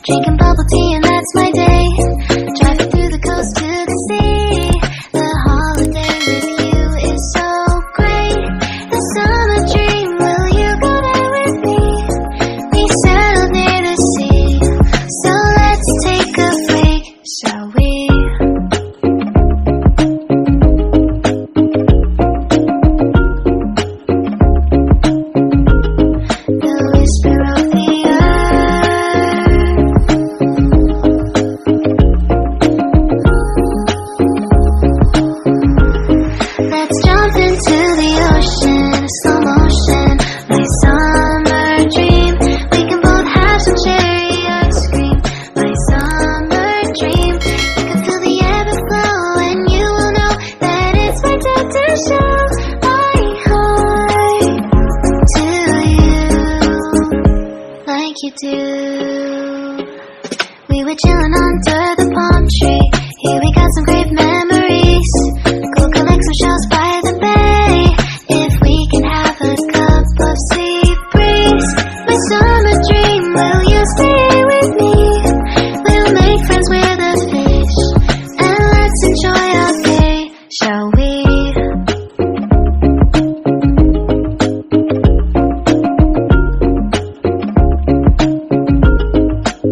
Drinking bubble tea and that's my day. Driving through the coast to the sea. The holiday with you is so great. The summer dream, will you go there with me? We settled near the sea, so let's take a break, shall we? The whisper of the let's jump into the ocean, slow motion, my summer dream. We can both have some cherry ice cream, my summer dream. You can feel the ebb and flow, and you will know that it's my time to show my heart to you, like you do. We were chilling under the palm tree. Here we got some great memories. Go collect some shells by the bay. If we can have a cup of sweet breeze, my summer dream, will you stay with me? We'll make friends with the fish, and let's enjoy our day, shall we?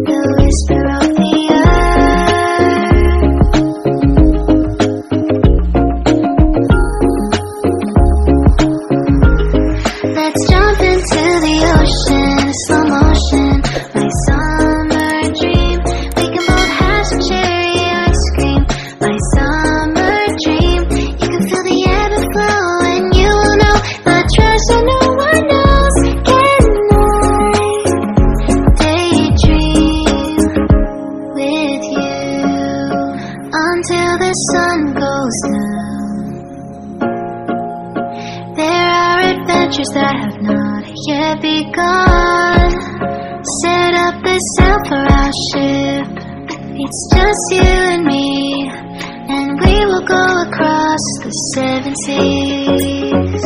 The whisper of the let's jump into the ocean, slow motion, my summer dream. We can both have some cherry ice cream, my summer dream. You can feel the ebb and flow, and you will know the treasure no one knows. Can I daydream with you until the sun goes down? There are adventures that have not yet begun. Set up the sail for our ship. It's just you and me, and we will go across the 7 seas.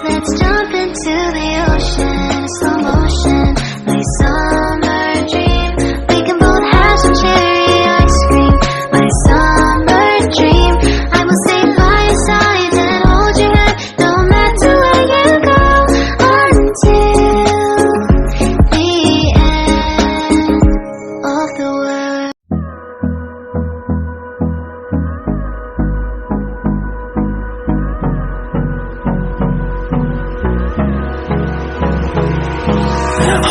Let's jump into the ocean, slow motion, my summer dream. We can both have some cherry ice cream, my summer dream. I will stay by your side and hold your hand, no matter where you go, until the end of the world.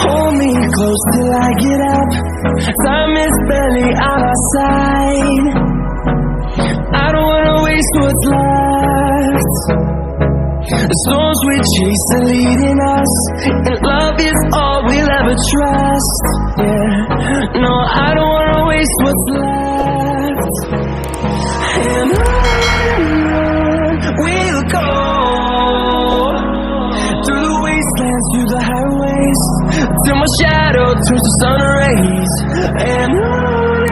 Hold me close till I get up. Time is barely on our side. I don't wanna waste what's left. The storms we chase are leading us, and love is all we'll ever trust. Yeah, no, I don't wanna waste what's left. And on we'll go, through the wastelands, through the highways, till my shadow turns to sun rays. And on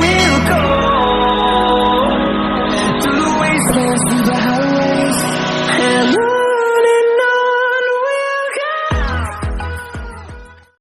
we'll go, through the wastelands, through the